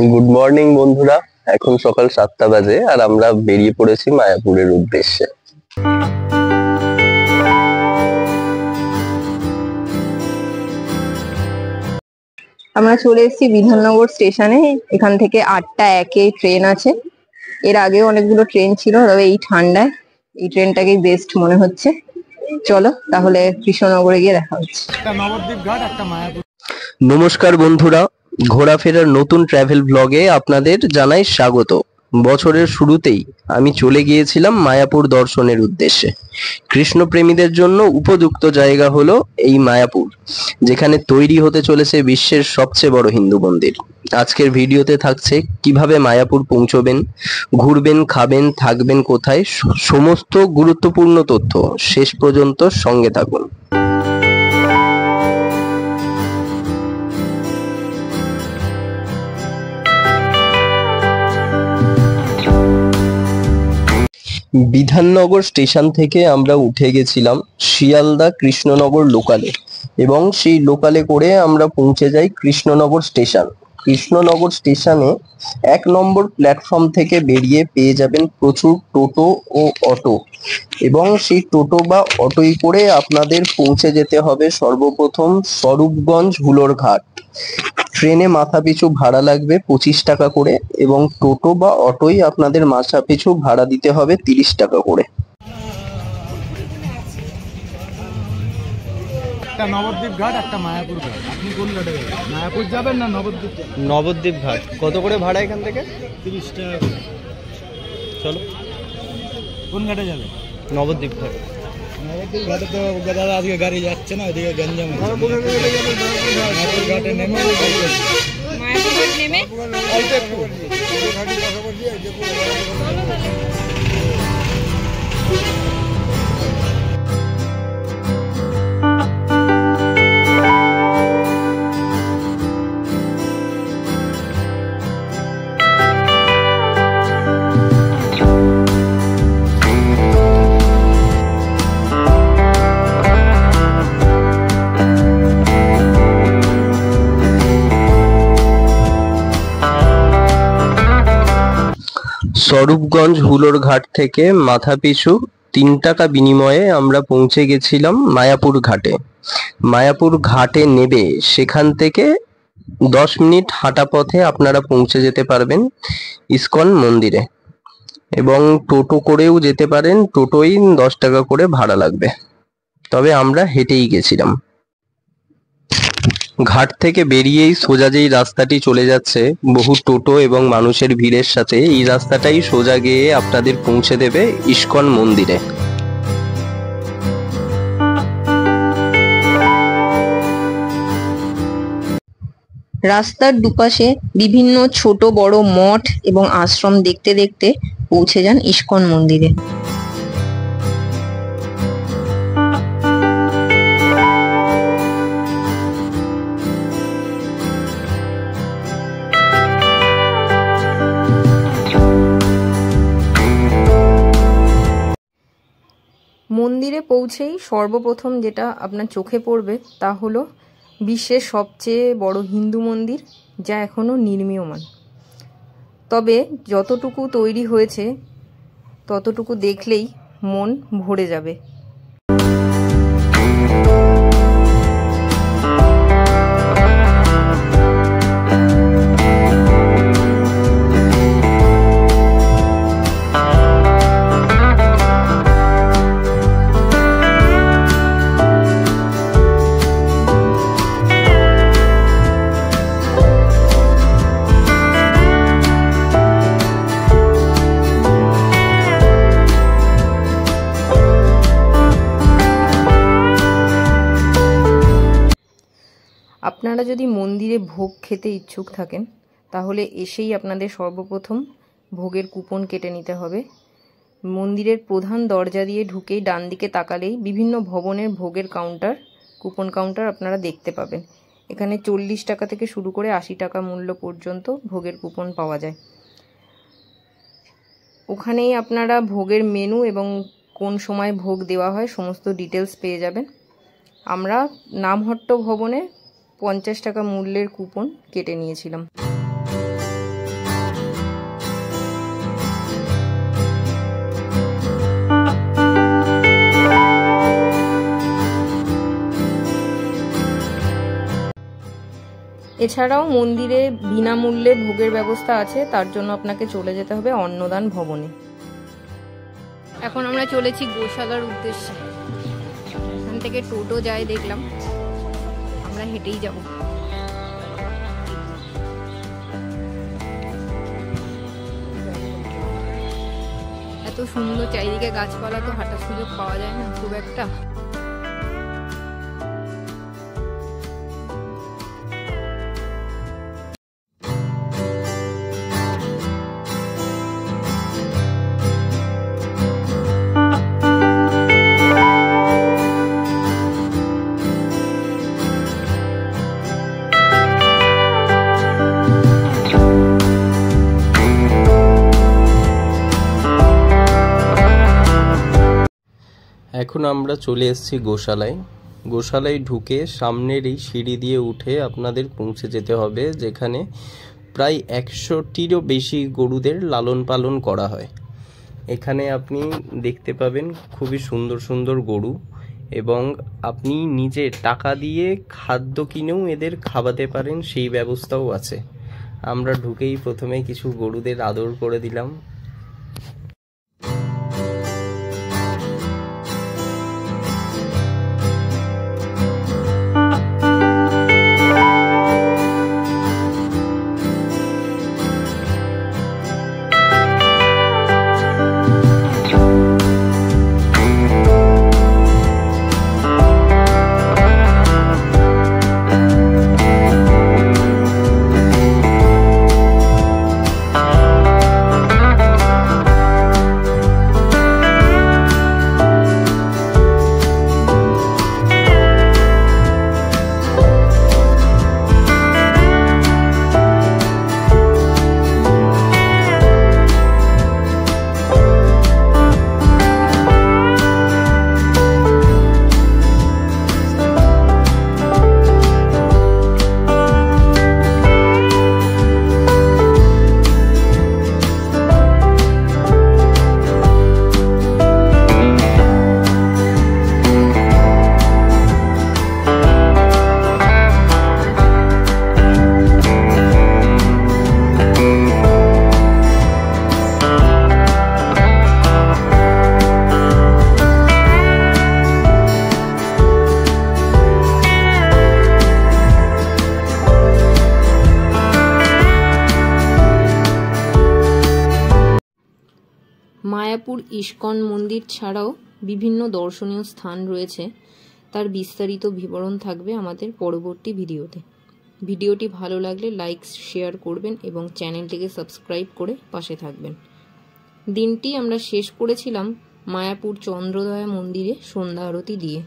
Good morning বন্ধুরা। এখন সকাল 7টা বাজে আর আমরা বেরিয়ে পড়েছি মায়াপুরের উদ্দেশ্যে। আমরা চলে এসেছি বিধাননগর স্টেশনে। এখান থেকে 8টা 1-এ ট্রেন আছে। এর আগেও অনেকগুলো ট্রেন ছিল, তবে এই ঠান্ডায় এই ট্রেনটাকেই বেস্ট মনে হচ্ছে। চলো তাহলে কৃষ্ণনগরে গিয়ে দেখা হচ্ছে। নমস্কার বন্ধুরা, ঘোরাফেরার নতুন ট্রাভেল ব্লগে আপনাদের জানাই স্বাগত। বছরের শুরুতেই আমি চলে গিয়েছিলাম মায়াপুর দর্শনের উদ্দেশ্যে। কৃষ্ণপ্রেমীদের জন্য উপযুক্ত জায়গা হলো এই মায়াপুর, যেখানে তৈরি হতে চলেছে বিশ্বের সবচেয়ে বড় হিন্দু মন্দির। আজকের ভিডিওতে থাকছে কিভাবে মায়াপুর পৌঁছবেন, ঘুরবেন, খাবেন, থাকবেন কোথায়, সমস্ত গুরুত্বপূর্ণ তথ্য। শেষ পর্যন্ত সঙ্গে থাকুন। বিধাননগর স্টেশন থেকে আমরা উঠে গেছিলাম শিয়ালদা কৃষ্ণনগর লোকালে, এবং সেই লোকালে করে আমরা পৌঁছে যাই কৃষ্ণনগর স্টেশন। কৃষ্ণনগর স্টেশনে 1 নম্বর প্ল্যাটফর্ম থেকে বেরিয়ে পেয়ে যাবেন প্রচুর টোটো ও অটো, এবং সেই টোটো বা অটোয় করে আপনাদের পৌঁছে যেতে হবে সর্বপ্রথম স্বরূপগঞ্জ হুলোর ঘাট। ট্রেনে মাথাপিছু ভাড়া লাগবে 25 টাকা করে, এবং টোটো বা অটোই আপনাদের মাথাপিছু ভাড়া দিতে হবে 30 টাকা করে। নবদ্বীপ ঘাট, একটা মায়াপুর ঘাট। আপনি কোন ঘাটে যাবেন? মায়াপুর যাবেন না নবদ্বীপ? নবদ্বীপ ঘাট। কত করে ভাড়া এখান থেকে? 30 টাকা। চলো, কোন ঘাটে যাবেন? নবদ্বীপ ঘাট। নবদ্বীপ ঘাটে তো দাদা আজকে গাড়ি যাচ্ছে না, ওইদিকে গঞ্জাম আছে। মায়াপুর ঘাটে নেমে মায়াপুর ঘাট নেমে স্বরূপগঞ্জ হুলোর ঘাট থেকে মাথাপিছু 3 টাকা বিনিময়ে আমরা পৌঁছে গেছিলাম মায়াপুর ঘাটে। মায়াপুর ঘাটে নেবে সেখান থেকে 10 মিনিট হাঁটা পথে আপনারা পৌঁছে যেতে পারবেন ইস্কন মন্দিরে, এবং টোটো করেও যেতে পারেন। টোটোই 10 টাকা করে ভাড়া লাগবে, তবে আমরা হেঁটেই গেছিলাম। ঘাট থেকে বেরিয়েই সোজা যেই রাস্তাটি চলে যাচ্ছে বহু টোটো এবং মানুষের ভিড়ের সাথে, এই রাস্তাটাই সোজা গিয়ে আপনাদের পৌঁছে দেবে ইস্কন মন্দিরে। রাস্তার দুপাশে বিভিন্ন ছোট বড় মঠ এবং আশ্রম দেখতে দেখতে পৌঁছে যান ইস্কন মন্দিরে। মন্দিরে পৌঁছেই সর্বপ্রথম যেটা আপনার চোখে পড়বে তা হলো বিশ্বের সবচেয়ে বড় হিন্দু মন্দির, যা এখনো নির্মীয়মান। তবে যতটুকু তৈরি হয়েছে ততটুকু দেখলেই মন ভরে যাবে। আপনারা যদি মন্দিরে ভোগ খেতে ইচ্ছুক থাকেন তাহলে এসেই আপনাদের সর্বপ্রথম ভোগের কুপন কেটে নিতে হবে। মন্দিরের প্রধান দরজা দিয়ে ঢুকেই ডান দিকে তাকালেই বিভিন্ন ভবনের ভোগের কাউন্টার, কুপন কাউন্টার আপনারা দেখতে পাবেন। এখানে 40 টাকা থেকে শুরু করে 80 টাকা মূল্য পর্যন্ত ভোগের কুপন পাওয়া যায়। ওখানেই আপনারা ভোগের মেনু এবং কোন সময় ভোগ দেওয়া হয় সমস্ত ডিটেলস পেয়ে যাবেন। আমরা নামহট্ট ভবনে 50 টাকা মূল্যের কুপন কেটে নিয়েছিলাম। এছাড়াও মন্দিরে বিনামূল্যে ভোগের ব্যবস্থা আছে, তার জন্য আপনাকে চলে যেতে হবে অন্নদান ভবনে। এখন আমরা চলেছি গোশালার উদ্দেশ্যে। এখান থেকে টোটো যায় দেখলাম, আমরা হেঁটেই যাব। এত সুন্দর চারিদিকে গাছপালা, তো হাঁটার সুযোগ পাওয়া যায় না খুব একটা। এখন আমরা চলে এসেছি গোশালায়। গোশালায় ঢুকে সামনের এই সিঁড়ি দিয়ে উঠে আপনাদের পৌঁছে যেতে হবে যেখানে প্রায় 100টিরও বেশি গরুদের লালন পালন করা হয়। এখানে আপনি দেখতে পাবেন খুবই সুন্দর সুন্দর গরু, এবং আপনি নিজে টাকা দিয়ে খাদ্য কিনেও এদের খাওয়াতে পারেন, সেই ব্যবস্থাও আছে। আমরা ঢুকেই প্রথমে কিছু গরুদের আদর করে দিলাম। মায়াপুর ইস্কন মন্দির ছাড়াও বিভিন্ন দর্শনীয় স্থান রয়েছে, তার বিস্তারিত বিবরণ থাকবে আমাদের পরবর্তী ভিডিওতে। ভিডিওটি ভালো লাগলে লাইক শেয়ার করবেন এবং চ্যানেলটিকে সাবস্ক্রাইব করে পাশে থাকবেন। দিনটি আমরা শেষ করেছিলাম মায়াপুর চন্দ্রদয়া মন্দিরে সন্ধ্যা আরতি দিয়ে।